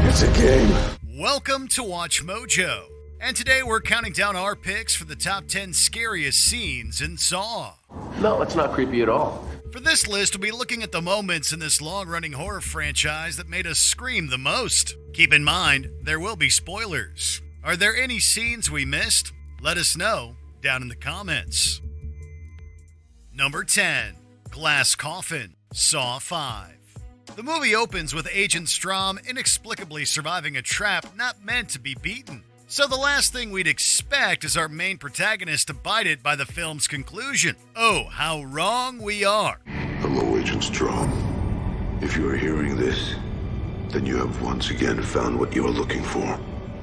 It's a game. Welcome to Watch Mojo. And today we're counting down our picks for the top 10 scariest scenes in Saw. No, it's not creepy at all. For this list, we'll be looking at the moments in this long-running horror franchise that made us scream the most. Keep in mind, there will be spoilers. Are there any scenes we missed? Let us know down in the comments. Number 10, Glass Coffin, Saw 5. The movie opens with Agent Strom inexplicably surviving a trap not meant to be beaten. So the last thing we'd expect is our main protagonist to bite it by the film's conclusion. Oh, how wrong we are. Hello, Agent Strom. If you are hearing this, then you have once again found what you are looking for.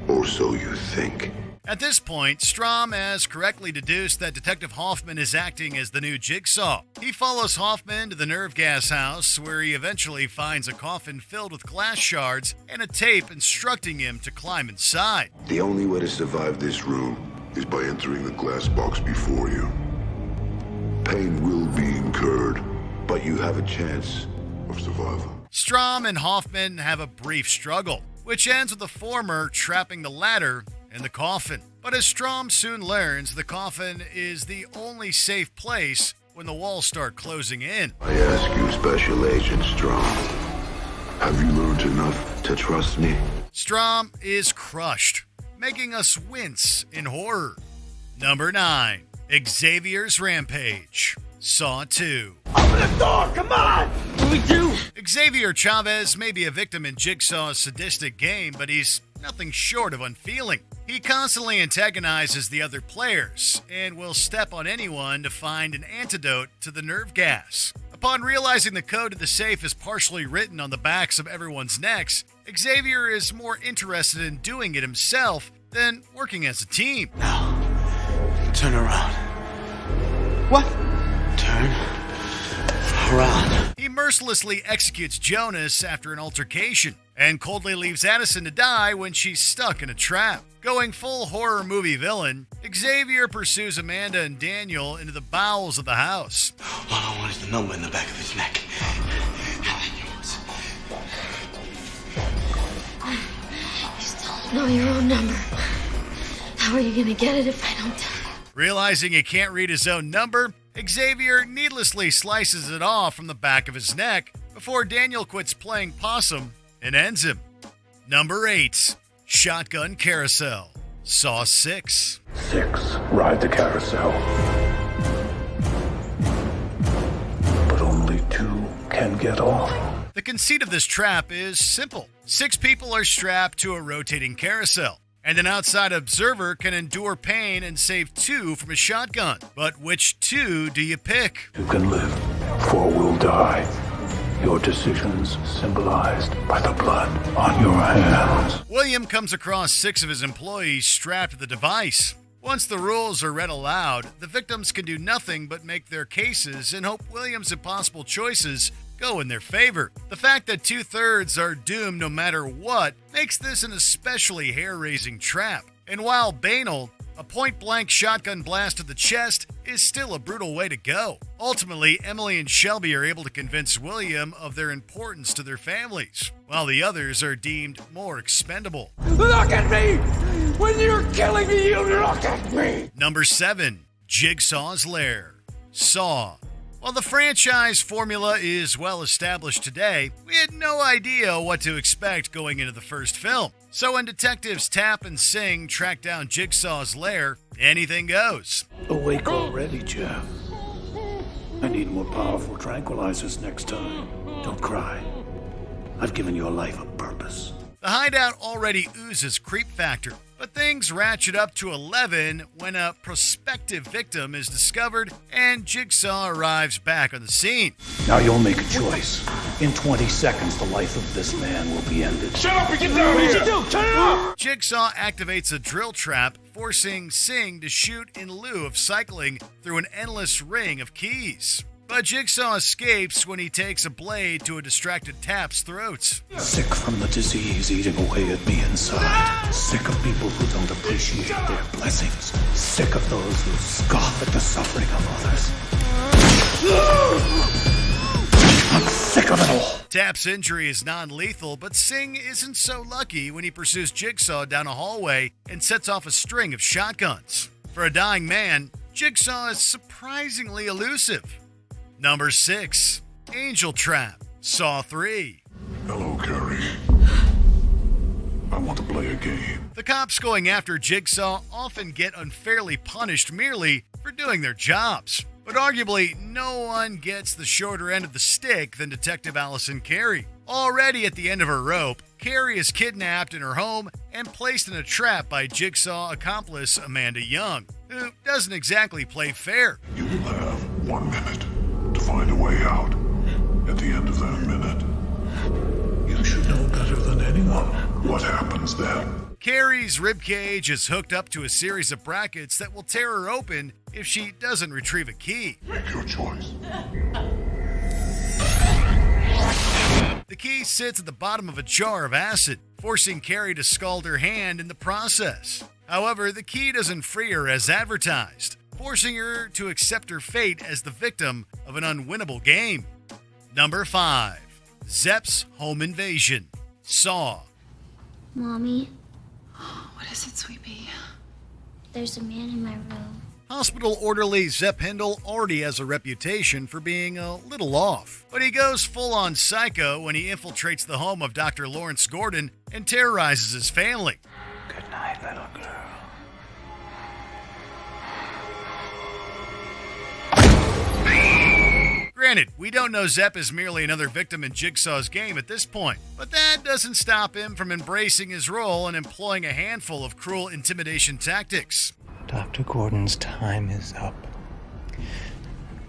Or so you think. At this point, Strom has correctly deduced that Detective Hoffman is acting as the new Jigsaw. He follows Hoffman to the nerve gas house, where he eventually finds a coffin filled with glass shards and a tape instructing him to climb inside. The only way to survive this room is by entering the glass box before you. Pain will be incurred, but you have a chance of survival. Strom and Hoffman have a brief struggle, which ends with the former trapping the latter in the coffin. But as Strom soon learns, the coffin is the only safe place when the walls start closing in. I ask you, Special Agent Strom, have you learned enough to trust me? Strom is crushed, making us wince in horror. Number 9, Xavier's Rampage, Saw 2. Open the door, come on! What do we do? Xavier Chavez may be a victim in Jigsaw's sadistic game, but he's nothing short of unfeeling. He constantly antagonizes the other players and will step on anyone to find an antidote to the nerve gas. Upon realizing the code to the safe is partially written on the backs of everyone's necks, Xavier is more interested in doing it himself than working as a team. Now, turn around. What? Turn around. He mercilessly executes Jonas after an altercation, and coldly leaves Addison to die when she's stuck in a trap. Going full horror movie villain, Xavier pursues Amanda and Daniel into the bowels of the house. All I want is the number in the back of his neck. And then yours. You still don't know your own number. How are you going to get it if I don't tell you? Realizing he can't read his own number, Xavier needlessly slices it off from the back of his neck before Daniel quits playing possum and ends him. Number 8, Shotgun Carousel, Saw 6. 6, ride the carousel. But only 2 can get off. The conceit of this trap is simple. 6 people are strapped to a rotating carousel, and an outside observer can endure pain and save 2 from a shotgun. But which 2 do you pick? 2 can live, 4 will die. Your decisions symbolized by the blood on your hands. William comes across 6 of his employees strapped to the device. Once the rules are read aloud, the victims can do nothing but make their cases and hope William's impossible choices go in their favor. The fact that 2/3 are doomed no matter what makes this an especially hair-raising trap. And while banal, a point-blank shotgun blast to the chest is still a brutal way to go. Ultimately, Emily and Shelby are able to convince William of their importance to their families, while the others are deemed more expendable. Look at me! When you're killing me, you look at me! Number 7, Jigsaw's Lair, Saw. While the franchise formula is well established today, we had no idea what to expect going into the first film. So when detectives Tapp and Singh track down Jigsaw's lair, anything goes. Awake already, Jeff. I need more powerful tranquilizers next time. Don't cry. I've given your life a purpose. The hideout already oozes creep factor, but things ratchet up to 11 when a prospective victim is discovered and Jigsaw arrives back on the scene. Now you'll make a choice. In 20 seconds, the life of this man will be ended. Shut up and get down here! What did you do? Turn it off! Jigsaw activates a drill trap, forcing Singh to shoot in lieu of cycling through an endless ring of keys. But Jigsaw escapes when he takes a blade to a distracted Tapp's throat. Sick from the disease eating away at me inside. Sick of people who don't appreciate their blessings. Sick of those who scoff at the suffering of others. I'm sick of it all. Tap's injury is non-lethal, but Singh isn't so lucky when he pursues Jigsaw down a hallway and sets off a string of shotguns. For a dying man, Jigsaw is surprisingly elusive. Number 6. Angel Trap, Saw 3. Hello, Carrie. I want to play a game. The cops going after Jigsaw often get unfairly punished merely for doing their jobs. But arguably, no one gets the shorter end of the stick than Detective Allison Carey. Already at the end of her rope, Carey is kidnapped in her home and placed in a trap by Jigsaw accomplice Amanda Young, who doesn't exactly play fair. You will have 1 minute to find a way out. At the end of that minute, You should know better than anyone. what happens then? Carey's ribcage is hooked up to a series of brackets that will tear her open if she doesn't retrieve a key. Make your choice. The key sits at the bottom of a jar of acid, forcing Carey to scald her hand in the process. However, the key doesn't free her as advertised, forcing her to accept her fate as the victim of an unwinnable game. Number 5. Zepp's Home Invasion, Saw. Mommy, What is it, sweet pea? there's a man in my room. Hospital orderly Zepp Hindle already has a reputation for being a little off, but he goes full-on psycho when he infiltrates the home of Dr. Lawrence Gordon and terrorizes his family. Good night, little girl. Granted, we don't know Zepp is merely another victim in Jigsaw's game at this point, but that doesn't stop him from embracing his role and employing a handful of cruel intimidation tactics. Dr. Gordon's time is up.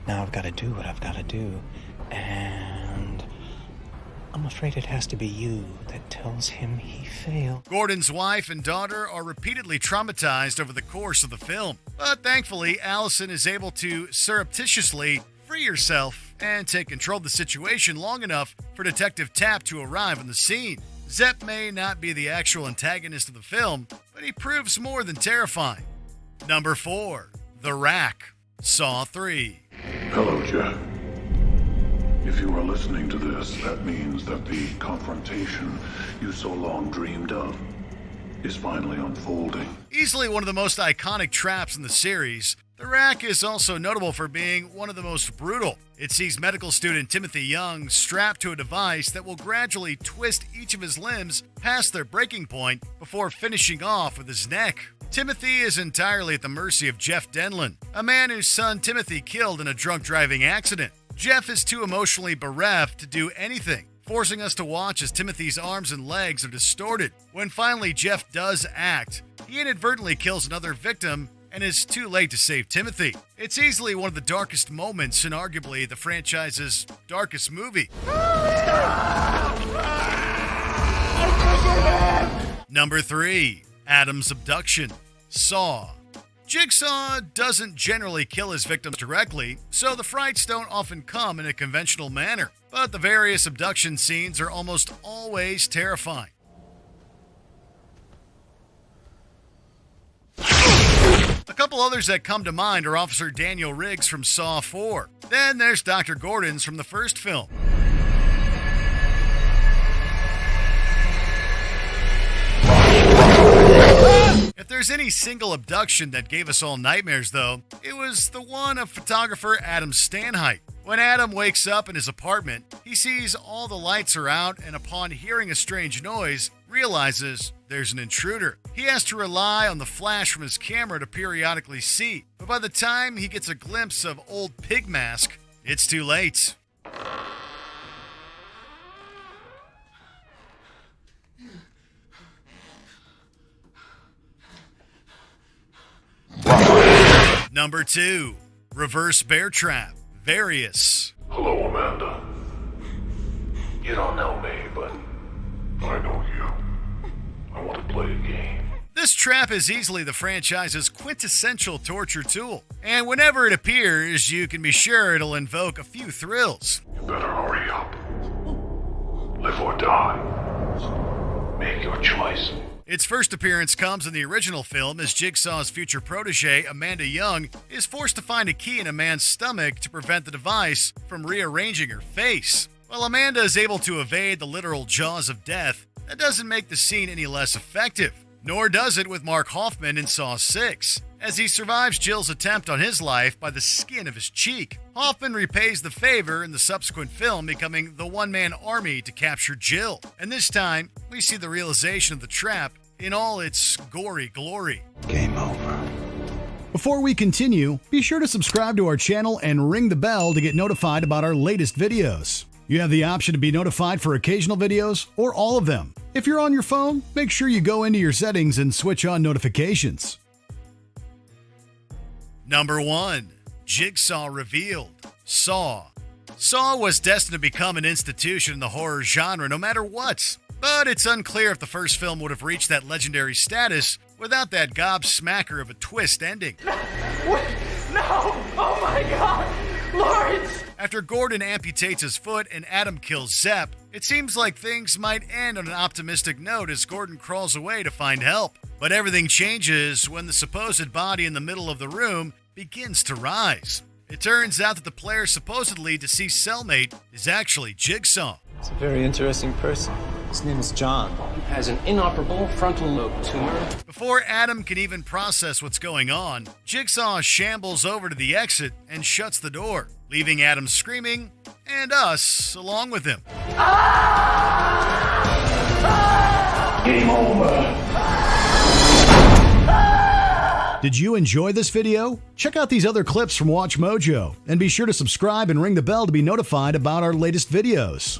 Now I've got to do what I've got to do, and I'm afraid it has to be you that tells him he failed. Gordon's wife and daughter are repeatedly traumatized over the course of the film, but thankfully, Allison is able to surreptitiously free herself and take control of the situation long enough for Detective Tapp to arrive on the scene. Zepp may not be the actual antagonist of the film, but he proves more than terrifying. Number 4. The Rack, Saw 3. Hello, Jeff. If you are listening to this, that means that the confrontation you so long dreamed of is finally unfolding. Easily one of the most iconic traps in the series, the Rack is also notable for being one of the most brutal. It sees medical student Timothy Young strapped to a device that will gradually twist each of his limbs past their breaking point before finishing off with his neck. Timothy is entirely at the mercy of Jeff Denlon, a man whose son Timothy killed in a drunk driving accident. Jeff is too emotionally bereft to do anything, forcing us to watch as Timothy's arms and legs are distorted. When finally Jeff does act, he inadvertently kills another victim and is too late to save Timothy. It's easily one of the darkest moments in arguably the franchise's darkest movie. Number 3. Adam's Abduction, Saw. Jigsaw doesn't generally kill his victims directly, so the frights don't often come in a conventional manner, but the various abduction scenes are almost always terrifying. A couple others that come to mind are Officer Daniel Riggs from Saw 4. Then there's Dr. Gordon's from the first film. If there's any single abduction that gave us all nightmares, though, it was the one of photographer Adam Stanheidt. When Adam wakes up in his apartment, he sees all the lights are out and upon hearing a strange noise, realizes there's an intruder. He has to rely on the flash from his camera to periodically see, but by the time he gets a glimpse of old Pig Mask, it's too late. Number 2. Reverse Bear Trap, Various. Hello, Amanda. You don't know me, but I know you. I want to play a game. This trap is easily the franchise's quintessential torture tool, and whenever it appears, you can be sure it'll invoke a few thrills. You better hurry up. Live or die. Make your choice. Its first appearance comes in the original film as Jigsaw's future protege, Amanda Young, is forced to find a key in a man's stomach to prevent the device from rearranging her face. While Amanda is able to evade the literal jaws of death, that doesn't make the scene any less effective. Nor does it with Mark Hoffman in Saw 6, as he survives Jill's attempt on his life by the skin of his cheek. Hoffman repays the favor in the subsequent film, becoming the one-man army to capture Jill. And this time, we see the realization of the trap in all its gory glory. Game over. Before we continue, be sure to subscribe to our channel and ring the bell to get notified about our latest videos. You have the option to be notified for occasional videos or all of them. If you're on your phone, make sure you go into your settings and switch on notifications. Number 1. Jigsaw revealed. Saw. Saw was destined to become an institution in the horror genre no matter what. But it's unclear if the first film would have reached that legendary status without that gobsmacker of a twist ending. Wait, no! Oh my God! Lawrence! After Gordon amputates his foot and Adam kills Zepp, it seems like things might end on an optimistic note as Gordon crawls away to find help. But everything changes when the supposed body in the middle of the room begins to rise. It turns out that the player's supposedly deceased cellmate is actually Jigsaw. He's a very interesting person. His name is John. Has an inoperable frontal lobe tumor. Before Adam can even process what's going on, Jigsaw shambles over to the exit and shuts the door, leaving Adam screaming, and us along with him. Game over. Did you enjoy this video? Check out these other clips from WatchMojo, and be sure to subscribe and ring the bell to be notified about our latest videos.